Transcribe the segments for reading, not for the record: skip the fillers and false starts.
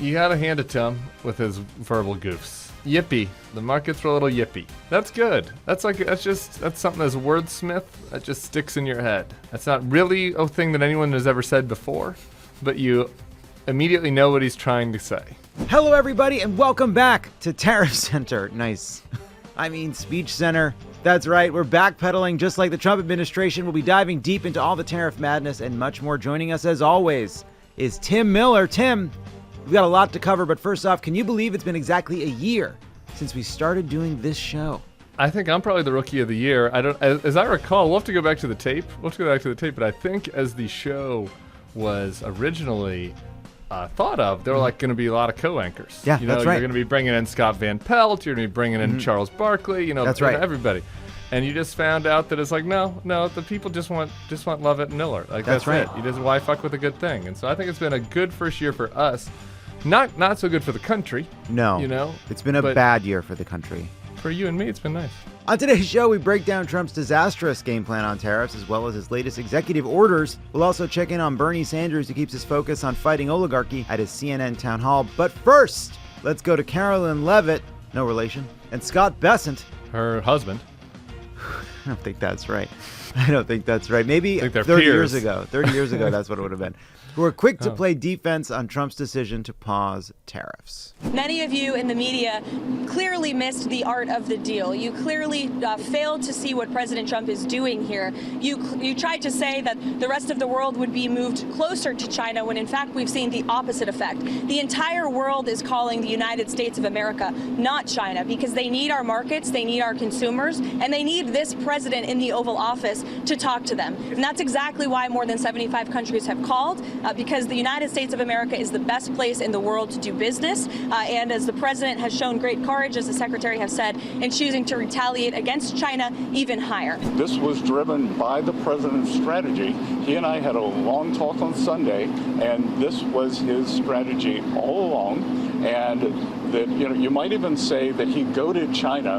You gotta hand it to him with his verbal goofs. Yippee. The markets were a little yippee. That's good. That's something as a wordsmith that just sticks in your head. That's not really a thing that anyone has ever said before, but you immediately know what he's trying to say. Hello, everybody, and welcome back to Tariff Center. Nice. I mean, Speech Center. That's right, we're backpedaling just like the Trump administration. We'll be diving deep into all the tariff madness and much more. Joining us, as always, is Tim Miller. Tim, we've got a lot to cover, but first off, can you believe it's been exactly a year since we started doing this show? I think I'm probably the rookie of the year. As I recall, we'll have to go back to the tape. But I think as the show was originally thought of, there were going to be a lot of co-anchors. Yeah, that's right. You're going to be bringing in Scott Van Pelt. You're going to be bringing in Charles Barkley. That's right. Everybody. And you just found out that it's no, the people just want Lovett and Miller. That's right. It. You just why fuck with a good thing. And so I think it's been a good first year for us. Not so good for the country. No. It's been a bad year for the country. For you and me, it's been nice. On today's show, we break down Trump's disastrous game plan on tariffs, as well as his latest executive orders. We'll also check in on Bernie Sanders, who keeps his focus on fighting oligarchy at his CNN town hall. But first, let's go to Karoline Leavitt, no relation, and Scott Bessent. Her husband. I don't think that's right. Maybe 30 years ago. 30 years ago, that's what it would have been. We're quick to play defense on Trump's decision to pause tariffs. Many of you in the media clearly missed the art of the deal. You clearly failed to see what President Trump is doing here. You tried to say that the rest of the world would be moved closer to China when in fact we've seen the opposite effect. The entire world is calling the United States of America, not China, because they need our markets, they need our consumers, and they need this president in the Oval Office to talk to them. And that's exactly why more than 75 countries have called. Because the United States of America is the best place in the world to do business. And as the president has shown great courage, as the secretary has said, in choosing to retaliate against China even higher. This was driven by the president's strategy. He and I had a long talk on Sunday, and this was his strategy all along. And that, you might even say that he goaded China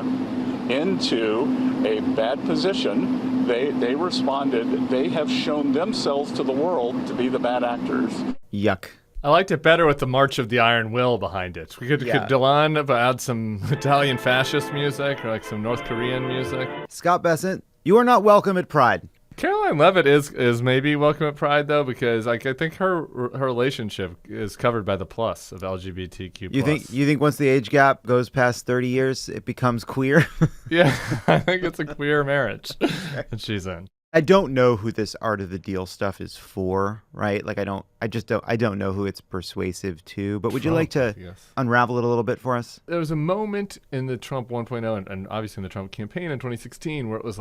into a bad position. They responded. They have shown themselves to the world to be the bad actors. Yuck. I liked it better with the March of the Iron Will behind it. Could Dylan add some Italian fascist music or some North Korean music? Scott Bessent, you are not welcome at Pride. Karoline Leavitt is maybe welcome at Pride, though, because I think her relationship is covered by the plus of LGBTQ+. You think once the age gap goes past 30 years, it becomes queer? Yeah, I think it's a queer marriage that she's in. I don't know who this art of the deal stuff is for, right? I don't know who it's persuasive to, but would you like to unravel it a little bit for us? There was a moment in the Trump 1.0 and obviously in the Trump campaign in 2016 where it was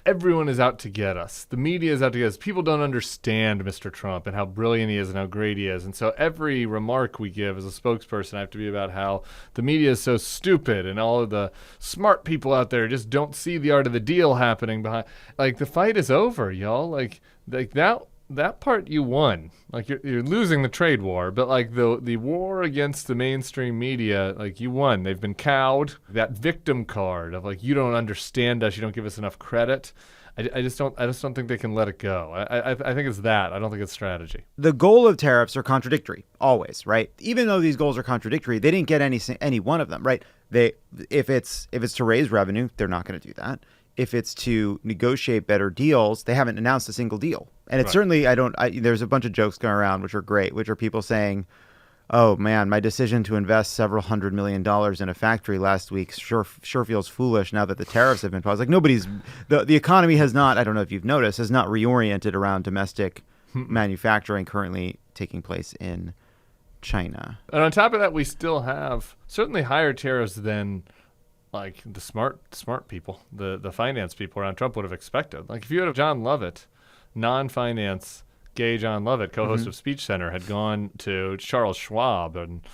everyone is out to get us. The media is out to get us. People don't understand Mr. Trump and how brilliant he is and how great he is. And so every remark we give as a spokesperson have to be about how the media is so stupid and all of the smart people out there just don't see the art of the deal happening behind. The fight is over, y'all. That part you won. You're losing the trade war, but the war against the mainstream media, you won. They've been cowed. That victim card of you don't understand us, you don't give us enough credit. I just don't think they can let it go. I think it's that. I don't think it's strategy. The goal of tariffs are contradictory, always, right? Even though these goals are contradictory, they didn't get any one of them, right? If it's to raise revenue, they're not going to do that. If it's to negotiate better deals, they haven't announced a single deal. And it's certainly, there's a bunch of jokes going around, which are great, which are people saying, oh man, my decision to invest several $100 million in a factory last week sure feels foolish now that the tariffs have been paused. The economy has not, I don't know if you've noticed, has not reoriented around domestic manufacturing currently taking place in China. And on top of that, we still have certainly higher tariffs than the smart people, the finance people around Trump would have expected. If you had Jon Lovett, non-finance gay Jon Lovett, co-host of SpeechCENTER, had gone to Charles Schwab and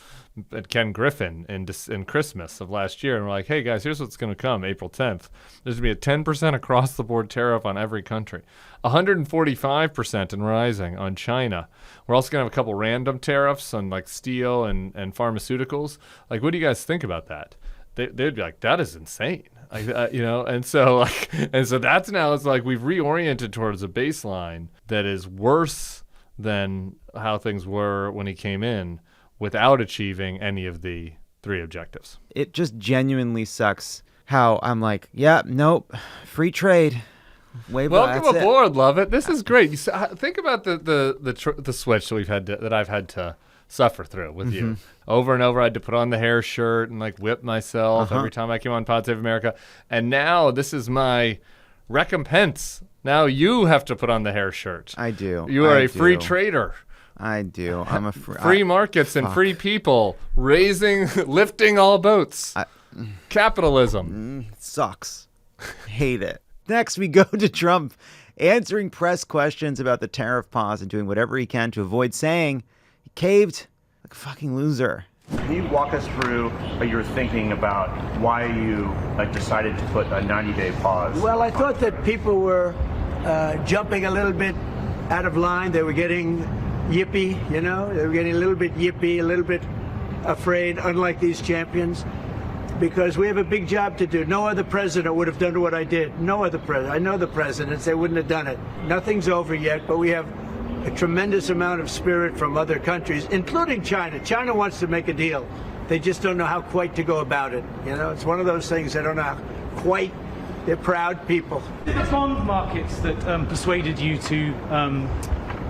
Ken Griffin in Christmas of last year and we're hey guys, here's what's going to come April 10th. There's going to be a 10% across the board tariff on every country, 145% and rising on China. We're also going to have a couple random tariffs on steel and pharmaceuticals. What do you guys think about that? They'd be that is insane, and so that's now it's we've reoriented towards a baseline that is worse than how things were when he came in, without achieving any of the 3 objectives. It just genuinely sucks how I'm like, yeah, nope, free trade. Welcome aboard, Lovett. This is great. Think about the switch that I've had to suffer through with you over and over. I had to put on the hair shirt and like whip myself every time I came on Pod Save America, and now this is my recompense. Now you have to put on the hair shirt. I do. You are a free trader. I do. I'm a free markets and free people lifting all boats. Capitalism sucks. Hate it. Next, we go to Trump answering press questions about the tariff pause and doing whatever he can to avoid saying he caved like a fucking loser. Can you walk us through your thinking about why you decided to put a 90-day pause? Well, I thought that people were jumping a little bit out of line. They were getting yippy, They were getting a little bit yippy, a little bit afraid, unlike these champions. Because we have a big job to do. No other president would have done what I did. No other president. I know the presidents. They wouldn't have done it. Nothing's over yet, but we have a tremendous amount of spirit from other countries, including China. China wants to make a deal. They just don't know how quite to go about it. It's one of those things they don't know how quite. They're proud people. The bond markets that persuaded you to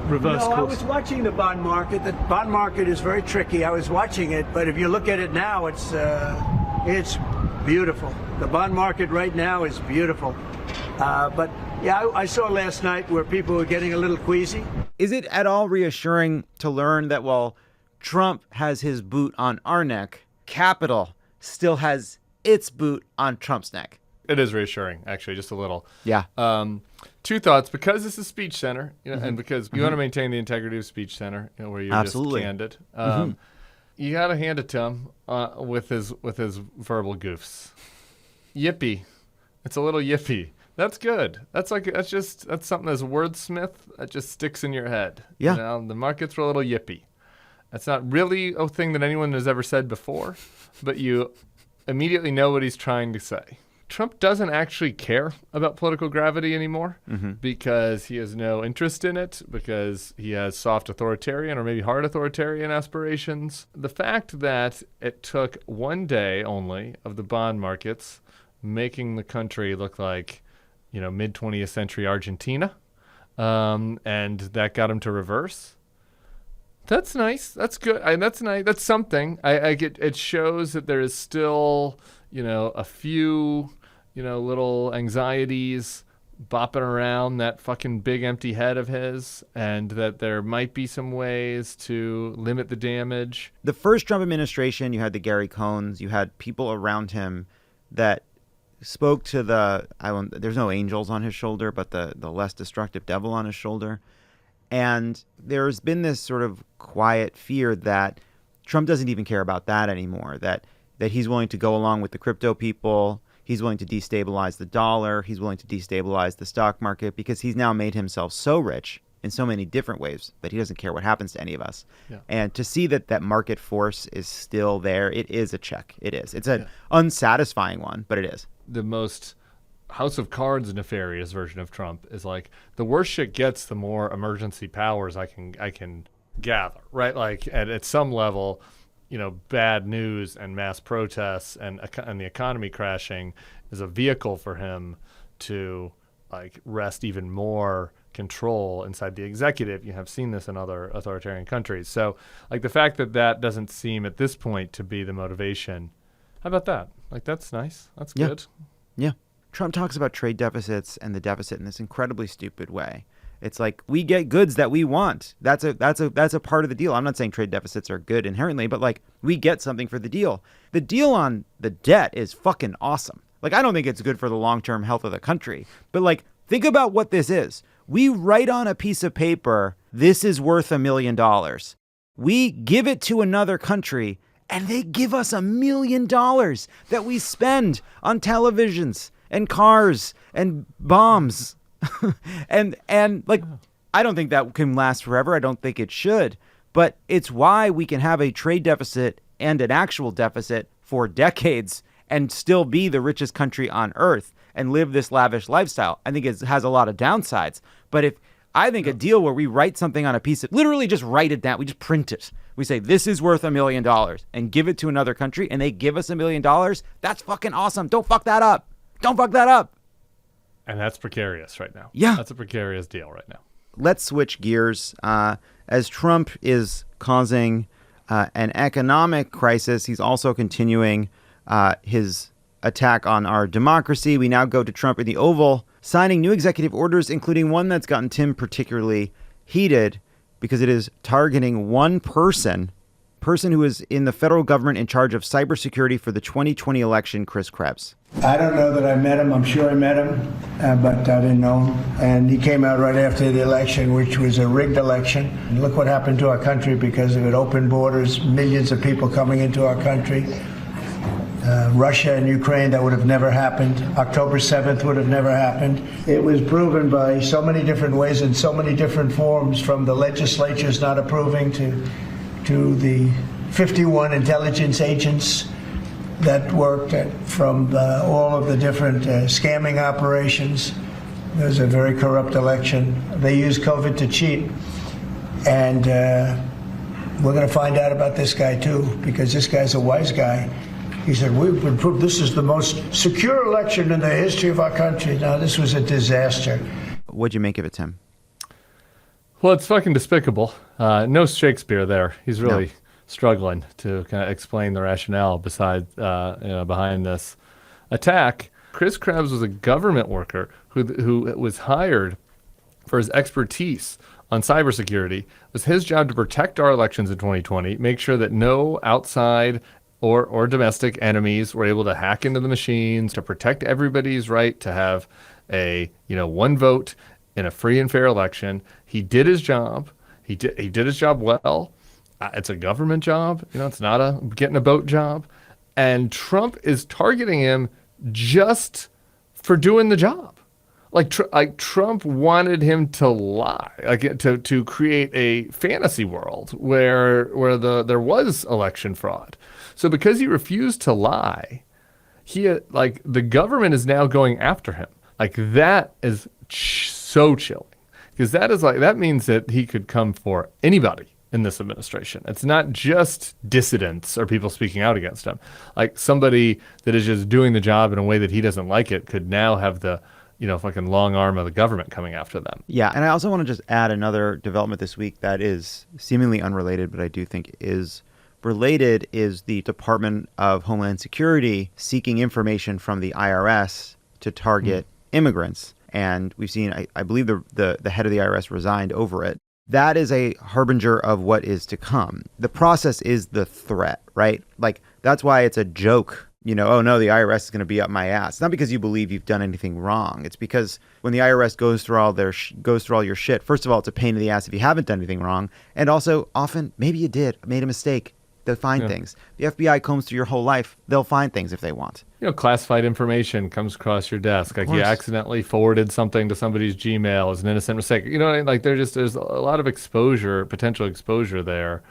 reverse course? I was watching the bond market. The bond market is very tricky. I was watching it, but if you look at it now, it's beautiful. The bond market right now is beautiful. But yeah, I saw last night where people were getting a little queasy. Is it at all reassuring to learn that while Trump has his boot on our neck, Capitol still has its boot on Trump's neck? It is reassuring, actually, just a little. Yeah. 2 thoughts. because this is SpeechCENTER, and because you want to maintain the integrity of SpeechCENTER, where you're Absolutely. just candid. You got to hand it to him with his verbal goofs. Yippee. It's a little yippee. That's good. That's something as a wordsmith that just sticks in your head. Yeah. The markets were a little yippee. That's not really a thing that anyone has ever said before, but you immediately know what he's trying to say. Trump doesn't actually care about political gravity anymore because he has no interest in it, because he has soft authoritarian or maybe hard authoritarian aspirations. The fact that it took 1 day only of the bond markets making the country look like, mid-20th century Argentina, and that got him to reverse. That's nice. That's good. That's nice. That's something. It shows that there is still, a few, little anxieties bopping around that fucking big empty head of his, and that there might be some ways to limit the damage. The first Trump administration, you had the Gary Cohns, you had people around him that spoke to there's no angels on his shoulder, but the less destructive devil on his shoulder. And there's been this sort of quiet fear that Trump doesn't even care about that anymore, that he's willing to go along with the crypto people. He's willing to destabilize the dollar. He's willing to destabilize the stock market because he's now made himself so rich in so many different ways that he doesn't care what happens to any of us. Yeah. And to see that market force is still there, it is a check. It is. It's an unsatisfying one, but it is. The most House of Cards nefarious version of Trump is like, the worse shit gets, the more emergency powers I can gather, right? Like at some level, bad news and mass protests and the economy crashing is a vehicle for him to wrest even more control inside the executive. You have seen this in other authoritarian countries. So the fact that doesn't seem at this point to be the motivation. How about that? That's nice. That's good. Yeah. Trump talks about trade deficits and the deficit in this incredibly stupid way. It's like, we get goods that we want. That's a part of the deal. I'm not saying trade deficits are good inherently, but we get something for the deal. The deal on the debt is fucking awesome. I don't think it's good for the long-term health of the country, but think about what this is. We write on a piece of paper, this is worth $1 million. We give it to another country and they give us $1 million that we spend on televisions and cars and bombs. and I don't think that can last forever. I don't think it should. But it's why we can have a trade deficit and an actual deficit for decades and still be the richest country on earth and live this lavish lifestyle. I think it has a lot of downsides. But a deal where we write something on a piece of, literally just write it down, we just print it We say, this is worth $1 million and give it to another country and they give us $1 million. That's fucking awesome. Don't fuck that up. Don't fuck that up. And that's precarious right now. Yeah. That's a precarious deal right now. Let's switch gears. As Trump is causing an economic crisis, he's also continuing his attack on our democracy. We now go to Trump in the Oval, signing new executive orders, including one that's gotten Tim particularly heated because it is targeting one person who is in the federal government in charge of cybersecurity for the 2020 election, Chris Krebs. I don't know that I met him. I'm sure I met him, but I didn't know him. And he came out right after the election, which was a rigged election. And look what happened to our country because of it. Open borders, millions of people coming into our country. Russia and Ukraine, that would have never happened. October 7th would have never happened. It was proven by so many different ways in so many different forms, from the legislatures not approving to the 51 intelligence agents that worked from all of the different scamming operations. It was a very corrupt election. They used COVID to cheat. And we're going to find out about this guy, too, because this guy's a wise guy. He said, we've been proved this is the most secure election in the history of our country. Now, this was a disaster. What'd you make of it, Tim? Well, it's fucking despicable. No Shakespeare there. He's really struggling to kind of explain the rationale behind this attack. Chris Krebs was a government worker who was hired for his expertise on cybersecurity. It was his job to protect our elections in 2020, make sure that no outside or domestic enemies were able to hack into the machines, to protect everybody's right to have a one vote in a free and fair election. He did his job. He did his job well. It's a government job. It's not a getting a boat job. And Trump is targeting him just for doing the job. Like Trump wanted him to lie, to create a fantasy world where there was election fraud. So because he refused to lie, the government is now going after him. That is so chilling, because that means that he could come for anybody in this administration. It's not just dissidents or people speaking out against him. Somebody that is just doing the job in a way that he doesn't like it could now have the fucking long arm of the government coming after them. Yeah, and I also want to just add another development this week that is seemingly unrelated, but I do think is related, is the Department of Homeland Security seeking information from the IRS to target immigrants. And we've seen, I believe the head of the IRS resigned over it. That is a harbinger of what is to come. The process is the threat, right? That's why it's a joke. Oh no, the IRS is going to be up my ass. It's not because you believe you've done anything wrong. It's because when the IRS goes through all your shit, first of all, it's a pain in the ass if you haven't done anything wrong. And also, often, maybe you made a mistake. They'll find things. The FBI combs through your whole life. They'll find things if they want. Classified information comes across your desk. You accidentally forwarded something to somebody's Gmail as an innocent mistake. There's a lot of potential exposure there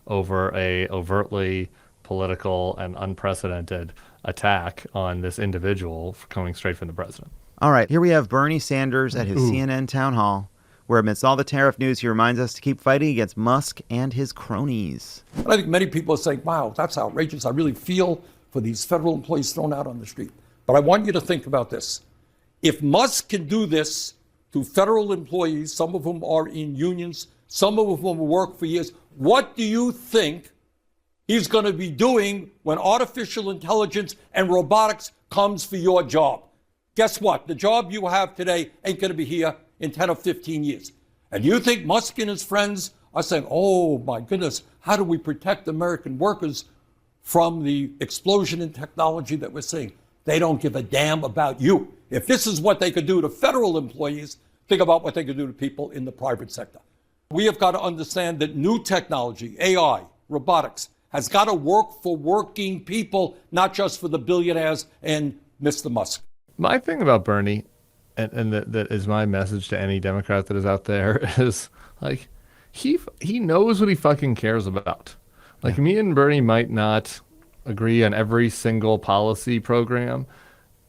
over a overtly political and unprecedented attack on this individual coming straight from the president. All right, here we have Bernie Sanders at his CNN town hall, where amidst all the tariff news, he reminds us to keep fighting against Musk and his cronies. I think many people are saying, wow, that's outrageous. I really feel for these federal employees thrown out on the street. But I want you to think about this. If Musk can do this to federal employees, some of whom are in unions, some of whom work for years, what do you think he's going to be doing when artificial intelligence and robotics comes for your job? Guess what? The job you have today ain't going to be here in 10 or 15 years. And you think Musk and his friends are saying, oh my goodness, how do we protect American workers from the explosion in technology that we're seeing? They don't give a damn about you. If this is what they could do to federal employees, think about what they could do to people in the private sector. We have got to understand that new technology, AI, robotics, has got to work for working people, not just for the billionaires and Mr. Musk. My thing about Bernie, and that is my message to any Democrat that is out there, is he knows what he fucking cares about. Me and Bernie might not agree on every single policy program,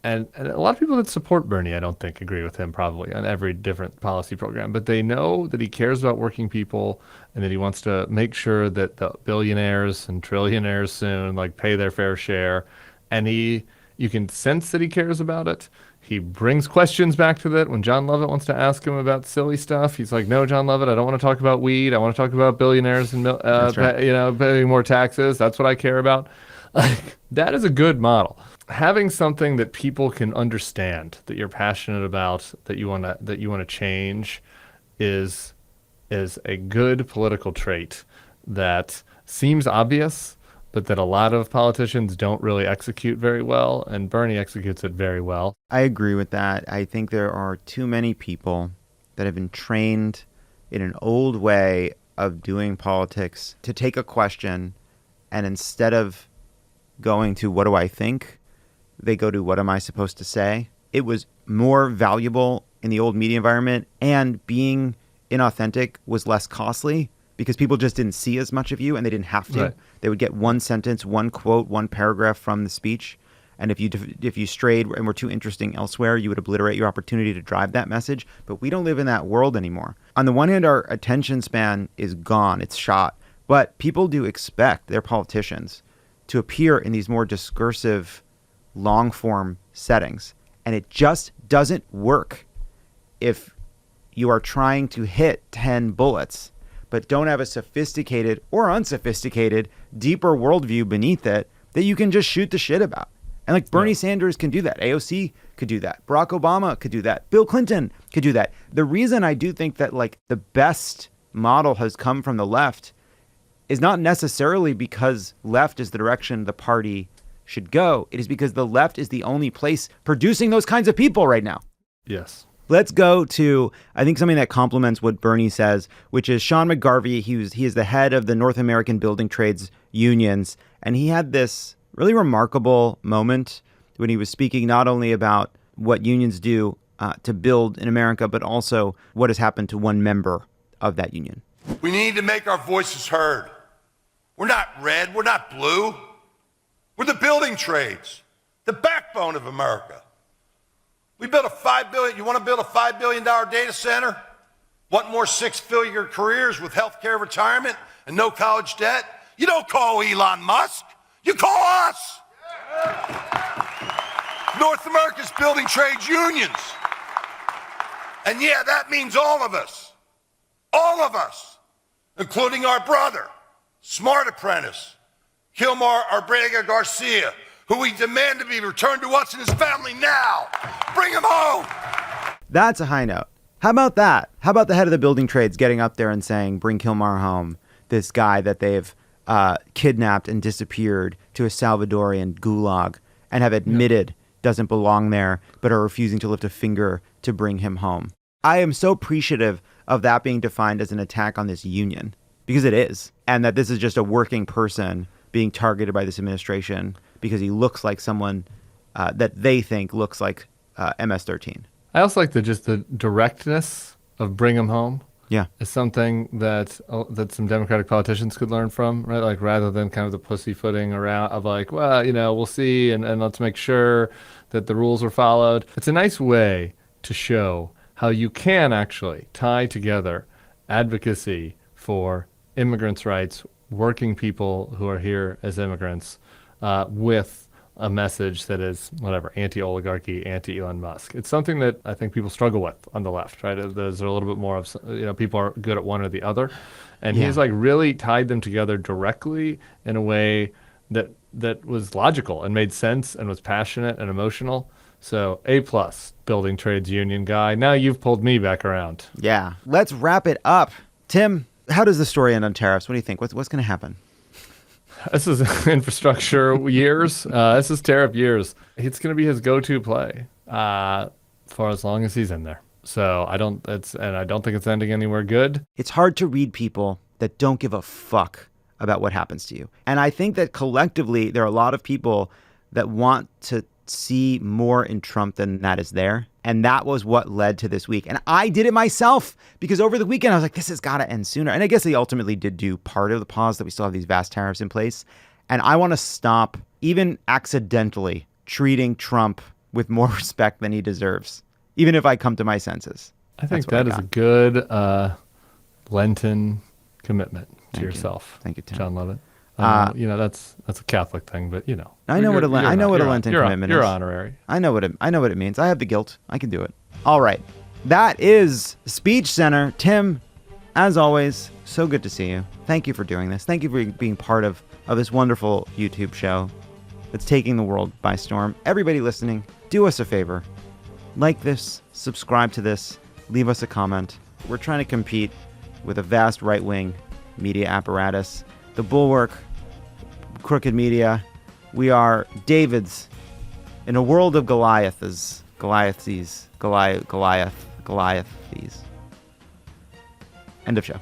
and a lot of people that support Bernie, I don't think, agree with him probably on every different policy program, but they know that he cares about working people, and that he wants to make sure that the billionaires and trillionaires soon like pay their fair share. And you can sense that he cares about it. He brings questions back to that. When Jon Lovett wants to ask him about silly stuff, he's like, "No, Jon Lovett, I don't want to talk about weed. I want to talk about billionaires and paying more taxes. That's what I care about." That is a good model. Having something that people can understand, that you're passionate about, that you want to change, is a good political trait that seems obvious, but that a lot of politicians don't really execute very well, and Bernie executes it very well. I agree with that. I think there are too many people that have been trained in an old way of doing politics to take a question, and instead of going to what do I think, they go to what am I supposed to say. It was more valuable in the old media environment, and being inauthentic was less costly because people just didn't see as much of you and they didn't have to. Right. They would get one sentence, one quote, one paragraph from the speech. And if you strayed and were too interesting elsewhere, you would obliterate your opportunity to drive that message. But we don't live in that world anymore. On the one hand, our attention span is gone. It's shot. But people do expect their politicians to appear in these more discursive, long-form settings. And it just doesn't work if you are trying to hit 10 bullets, but don't have a sophisticated or unsophisticated, deeper worldview beneath it that you can just shoot the shit about. And like Bernie Sanders can do that. AOC could do that. Barack Obama could do that. Bill Clinton could do that. The reason I do think that like the best model has come from the left is not necessarily because left is the direction the party should go. It is because the left is the only place producing those kinds of people right now. Yes. Let's go to, I think, something that complements what Bernie says, which is Sean McGarvey. He is the head of the North American Building Trades Unions, and he had this really remarkable moment when he was speaking not only about what unions do to build in America, but also what has happened to one member of that union. We need to make our voices heard. We're not red. We're not blue. We're the building trades, the backbone of America. We built a $5 billion. You want to build a $5 billion data center? Want more six-figure careers with healthcare, retirement, and no college debt? You don't call Elon Musk. You call us. North America's building trades unions. And yeah, that means all of us, including our brother, Smart Apprentice, Kilmar Arbrega Garcia, who we demand to be returned to us and his family now. Bring him home. That's a high note. How about that? How about the head of the building trades getting up there and saying, bring Kilmar home, this guy that they've kidnapped and disappeared to a Salvadorian gulag and have admitted doesn't belong there, but are refusing to lift a finger to bring him home. I am so appreciative of that being defined as an attack on this union, because it is, and that this is just a working person being targeted by this administration because he looks like someone that they think looks like MS-13. I also like the directness of bring him home. Yeah, is something that some Democratic politicians could learn from, right? Like rather than kind of the pussyfooting around of like, well, we'll see and let's make sure that the rules are followed. It's a nice way to show how you can actually tie together advocacy for immigrants' rights, working people who are here as immigrants, with a message that is whatever, anti-oligarchy, anti-Elon Musk. It's something that I think people struggle with on the left, right? There's a little bit more of, people are good at one or the other. And he's like really tied them together directly in a way that was logical and made sense and was passionate and emotional. So A+, building trades union guy. Now you've pulled me back around. Yeah. Let's wrap it up. Tim, how does the story end on tariffs? What do you think? What's going to happen? This is infrastructure years. This is tariff years. It's going to be his go-to play for as long as he's in there. So I don't think it's ending anywhere good. It's hard to read people that don't give a fuck about what happens to you. And I think that collectively there are a lot of people that want to see more in Trump than that is there. And that was what led to this week. And I did it myself because over the weekend I was like, this has got to end sooner. And I guess they ultimately did do part of the pause that we still have these vast tariffs in place. And I want to stop, even accidentally, treating Trump with more respect than he deserves, even if I come to my senses. I think that is a good Lenten commitment to Thank you. yourself. Thank you, Tim. Jon Lovett. That's a Catholic thing, but I know what a Lenten commitment is. You're honorary. I know what it means. I have the guilt. I can do it. All right, that is Speech Center. Tim, as always, so good to see you. Thank you for doing this. Thank you for being part of this wonderful YouTube show that's taking the world by storm. Everybody listening, do us a favor. Like this, subscribe to this, leave us a comment. We're trying to compete with a vast right-wing media apparatus. The Bulwark, Crooked Media. We are Davids in a world of Goliaths. Goliaths. End of show.